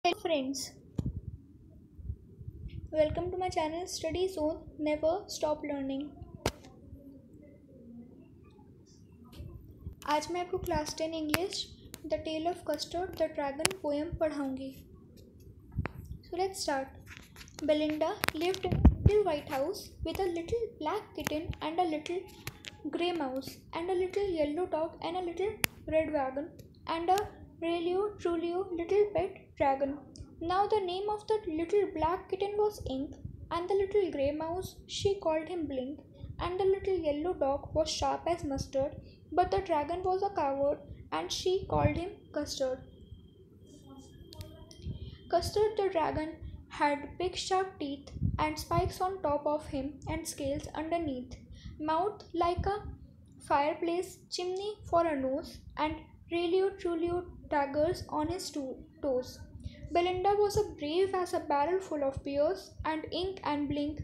Hello friends, welcome to my channel Study Zone. Never stop learning. आज मैं आपको class 10 English the tale of custard the dragon poem पढ़ाऊंगी. So let's start. Belinda lived in a little white house with a little black kitten and a little grey mouse and a little yellow dog and a little red wagon and a really truly little pet dragon. Now the name of the little black kitten was Ink, and the little grey mouse she called him Blink, and the little yellow dog was sharp as mustard, but the dragon was a coward, and she called him Custard. Custard the dragon had big sharp teeth and spikes on top of him and scales underneath, mouth like a fireplace chimney for a nose, and really truly daggers on his toes. Belinda was as brave as a barrel full of beers, and Ink and Blink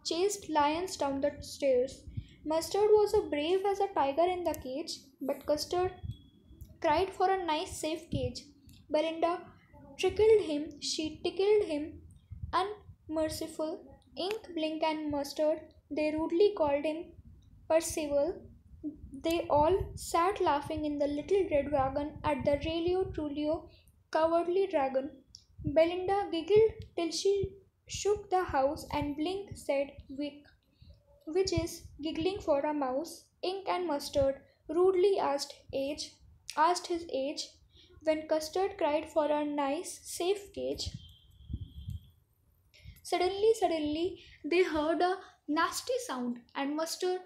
chased lions down the stairs. Mustard was as brave as a tiger in the cage, but Custard cried for a nice safe cage. Belinda tickled him, she tickled him, unmerciful. Ink, Blink, and Mustard, they rudely called him Percival. They all sat laughing in the little red wagon at the Relio Trulio cowardly dragon. Belinda giggled till she shook the house, and Blink said, which is giggling for a mouse. Ink and Mustard rudely asked his age, when Custard cried for a nice, safe cage. Suddenly, they heard a nasty sound, and Mustard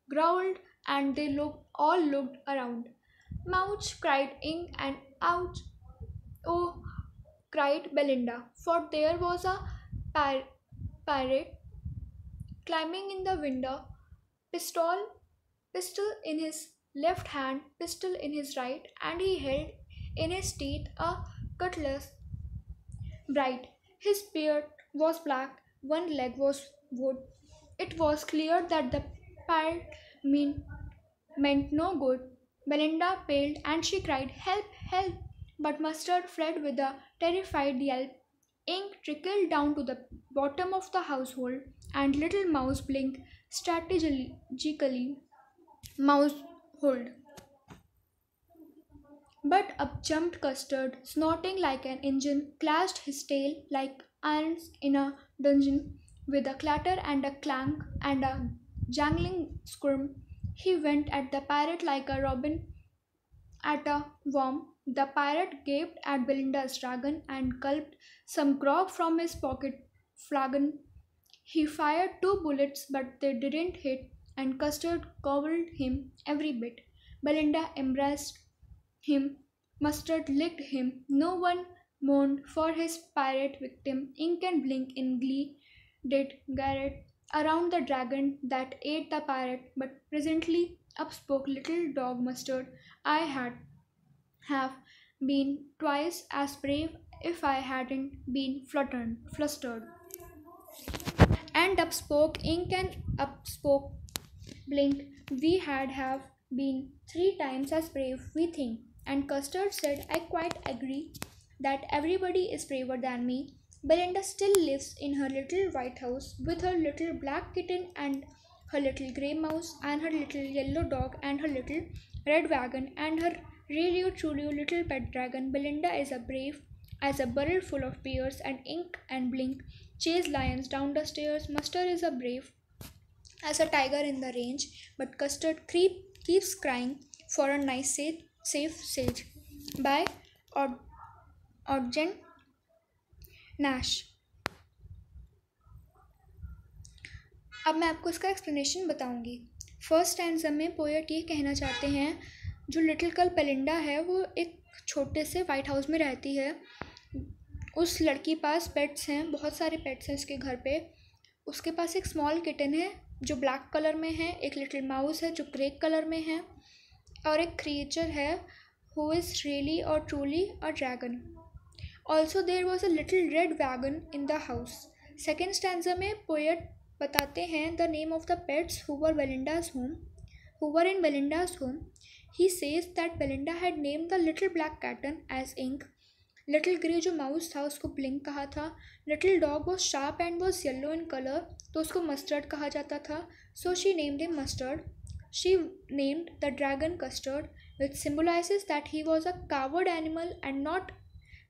growled, and they all looked around. Mouch, cried Ink, and ouch, oh, cried Belinda, for there was a pirate climbing in the window, pistol in his left hand, pistol in his right, and he held in his teeth a cutlass bright. His beard was black, one leg was wood. It was clear that the pirate meant no good. Belinda paled and she cried, "Help! Help!" But Mustard fled with a terrified yelp. Ink trickled down to the bottom of the household, and little Mouse blinked strategically. Mouse hold. But up jumped Custard, snorting like an engine, clashed his tail like irons in a dungeon. With a clatter and a clank and a jangling squirm, he went at the pirate like a robin at a worm. The pirate gaped at Belinda's dragon and gulped some grog from his pocket flagon. He fired 2 bullets, but they didn't hit, and Custard gobbled him every bit. Belinda embraced him, Mustard licked him. No one mourned for his pirate victim. Ink and Blink in glee did garret around the dragon that ate the pirate, but presently up spoke little dog Mustard. I have been twice as brave if I hadn't been flustered. And up spoke Ink and up spoke Blink. We have been 3 times as brave, we think. And Custard said, I quite agree that everybody is braver than me. Belinda still lives in her little white house with her little black kitten and her little grey mouse and her little yellow dog and her little red wagon and her really truly little pet dragon. Belinda is as brave as a barrel full of beers, and Ink and Blink chase lions down the stairs. Mustard is as brave as a tiger in the range, but Custard keeps crying for a nice safe sage. By Ogden Nash. अब मैं आपको इसका explanation बताऊंगी. First stanza में poet ये कहना चाहते हैं, जो लिटिल गर्ल बेलिंडा है वो एक छोटे से वाइट हाउस में रहती है. उस लड़की पास पेट्स हैं, बहुत सारे पेट्स हैं उसके घर पे. उसके पास एक स्मॉल किटन है जो ब्लैक कलर में है, एक लिटिल माउस है जो ग्रे कलर में है, और एक क्रिएचर है who is really or truly a dragon. Also there was a little red wagon in the house. Second stanza में poet बताते हैं the name of the pets who were in Belinda's home. He says that Belinda had named the little black kitten as Ink, little grey जो mouse था उसको blink कहा था. Little dog was sharp and was yellow in colour, तो उसको mustard कहा जाता था. So she named him mustard. She named the dragon custard, which symbolizes that he was a coward animal and not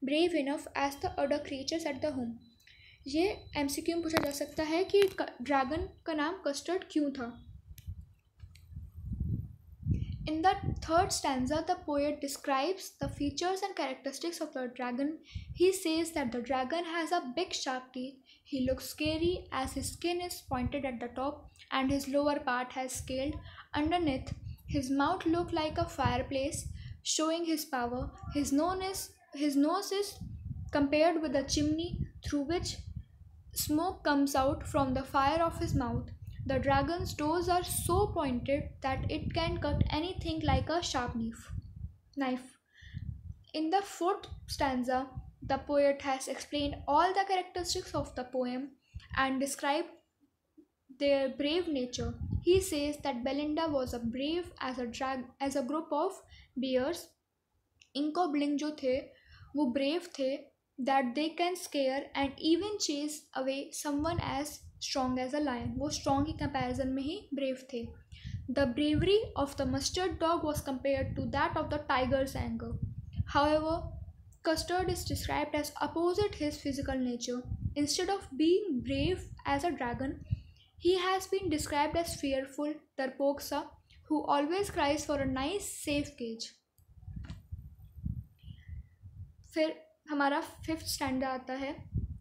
brave enough as the other creatures at the home. ये MCQ में पूछा जा सकता है कि ड्रैगन का नाम custard क्यों था. In the third stanza, the poet describes the features and characteristics of the dragon. He says that the dragon has a big sharp teeth. He looks scary as his skin is pointed at the top and his lower part has scaled. Underneath, his mouth looks like a fireplace, showing his power. His nose is compared with a chimney through which smoke comes out from the fire of his mouth. The dragon's toes are so pointed that it can cut anything like a sharp knife. In the fourth stanza, the poet has explained all the characteristics of the poem and described their brave nature. He says that Belinda was a brave as a group of bears. इनको bling जो थे वो brave थे, that they can scare and even chase away someone as strong as a lion. वो strong की comparison में ही brave थे. The bravery of the mustard dog was compared to that of the tiger's anger. However, Custard is described as opposite his physical nature. Instead of being brave as a dragon, he has been described as fearful Darpoksa, who always cries for a nice safe cage. फिर हमारा fifth standard आता है.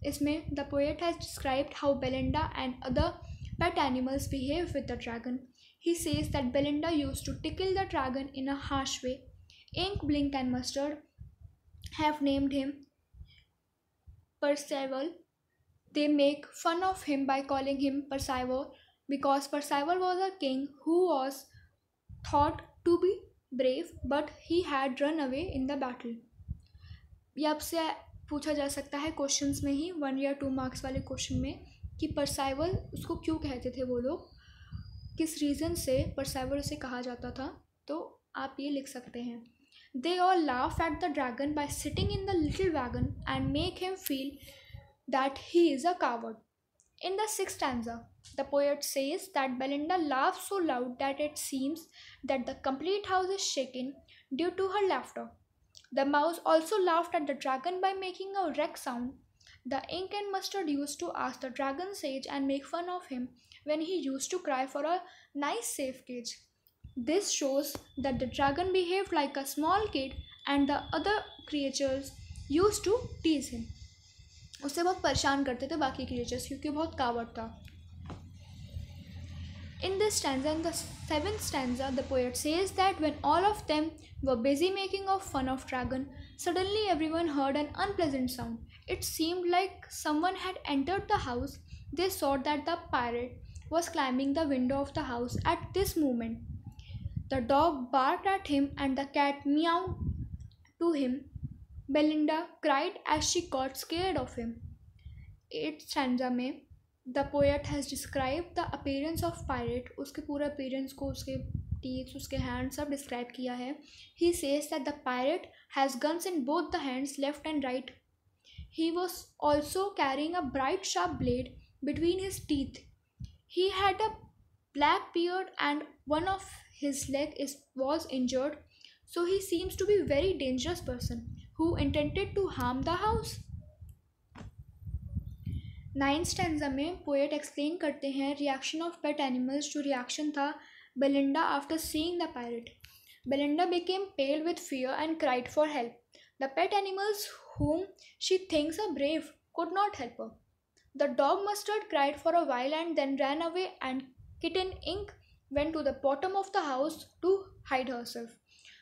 इसमें the poet has described how Belinda and other pet animals behave with the dragon. He says that Belinda used to tickle the dragon in a harsh way. Ink, Blink and Mustard have named him Percival. They make fun of him by calling him Percival because Percival was a king who was thought to be brave but he had run away in the battle. ये आपसे पूछा जा सकता है questions में ही 1 या 2 marks वाले question में कि परसाइवल उसको क्यों कहते थे वो लोग, किस रीज़न से परसाइवल उसे कहा जाता था. तो आप ये लिख सकते हैं. They all laugh at the dragon bye sitting in the little wagon and make him feel that he is a coward. In the sixth stanza, the poet says that Belinda laughs so loud that it seems that the complete house is shaken due to her laughter. The mouse also laughed at the dragon by making a wreck sound. The Ink and Mustard used to ask the dragon's age and make fun of him when he used to cry for a nice safe cage. This shows that the dragon behaved like a small kid and the other creatures used to tease him. उसे बहुत परेशान करते थे बाकी creatures क्योंकि बहुत coward था. In this stanza, in the seventh stanza, the poet says that when all of them were busy making fun of dragon, suddenly everyone heard an unpleasant sound. It seemed like someone had entered the house. They saw that the pirate was climbing the window of the house at this moment. The dog barked at him and the cat meowed to him. Belinda cried as she got scared of him. Eighth stanza में the poet has described the appearance of pirate. उसके पूरा appearance को, उसके teeth, उसके hands सब describe किया है. He says that the pirate has guns in both the hands, left and right. He was also carrying a bright sharp blade between his teeth. He had a black beard and one of his leg was injured. So he seems to be a very dangerous person who intended to harm the house. 9th stanza में poet explain करते हैं reaction of pet animals. जो reaction था Belinda after seeing the pirate. Belinda became pale with fear and cried for help. The pet animals whom she thinks are brave could not help her. The dog Mustard cried for a while and then ran away, and kitten Ink went to the bottom of the house to hide herself.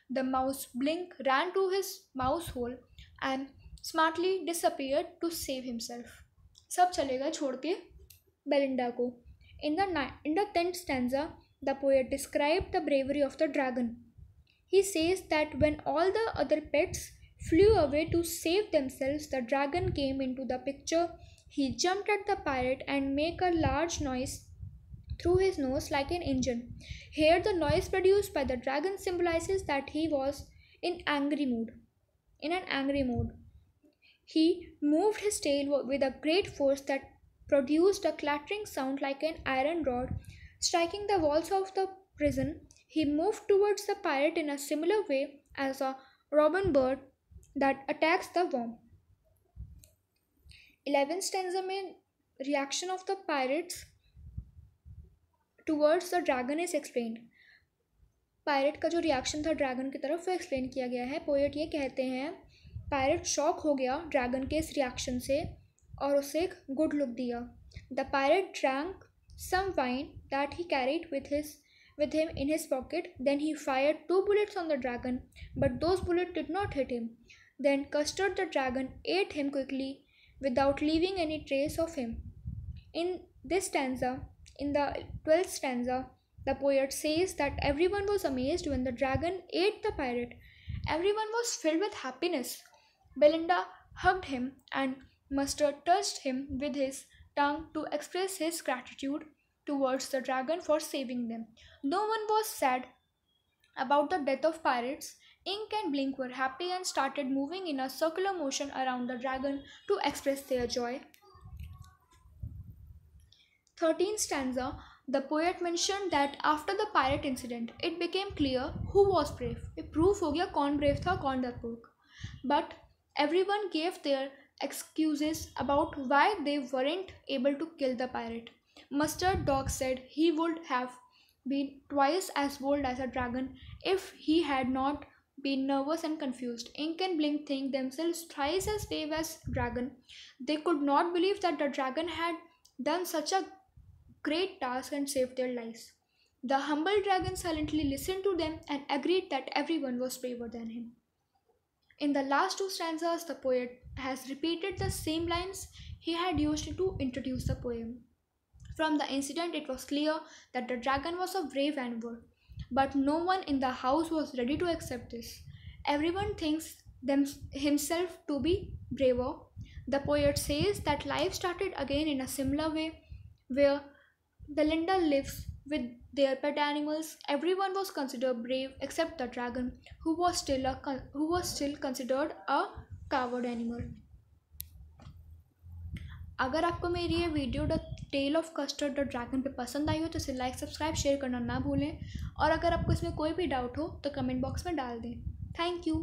The mouse Blink ran to his mouse hole and smartly disappeared to save himself. सब चलेगा छोड़ के Belinda को. In the 10th stanza, the poet described the bravery of the dragon. He says that when all the other pets flew away to save themselves, the dragon came into the picture. He jumped at the pirate and made a large noise through his nose like an engine. Here the noise produced by the dragon symbolizes that he was in an angry mood. He moved his tail with a great force that produced a clattering sound like an iron rod striking the walls of the prison. He moved towards the pirate in a similar way as a robin bird that attacks the worm. 11th stanza में reaction of the pirates towards the dragon is explained. Pirate का जो reaction था dragon की तरफ वो explain किया गया है. पोएट ये कहते हैं पायरेट शॉक हो गया ड्रैगन के इस रिएक्शन से और उसे एक गुड लुक दिया. The pirate drank some wine that he carried with him in his pocket. Then he fired 2 bullets on the dragon, but those bullets did not hit him. Then Custard the dragon ate him quickly without leaving any trace of him. In this stanza, in the 12th stanza, the poet says that everyone was amazed when the dragon ate the pirate. Everyone was filled with happiness. Belinda hugged him and Mustard touched him with his tongue to express his gratitude towards the dragon for saving them. No one was sad about the death of pirates. Ink and Blink were happy and started moving in a circular motion around the dragon to express their joy. 13th stanza, the poet mentioned that after the pirate incident, it became clear who was brave. ये proof हो गया कौन brave था कौन डरपोक. But everyone gave their excuses about why they weren't able to kill the pirate. Mustard Dog said he would have been twice as bold as a dragon if he had not been nervous and confused. Ink and Blink think themselves thrice as brave as dragon. They could not believe that the dragon had done such a great task and saved their lives. The humble dragon silently listened to them and agreed that everyone was braver than him. In the last 2 stanzas, the poet has repeated the same lines he had used to introduce the poem. From the incident, it was clear that the dragon was a brave animal, but no one in the house was ready to accept this. Everyone thinks himself to be braver. The poet says that life started again in a similar way, where Belinda lives with their pet animals. Everyone was considered brave except the dragon, who was still considered a coward animal. अगर आपको मेरी ये video the tale of custard the dragon पे पसंद आई हो तो इसे like subscribe share करना ना भूलें और अगर आपको इसमें कोई भी डाउट हो तो कमेंट बॉक्स में डाल दें. Thank you.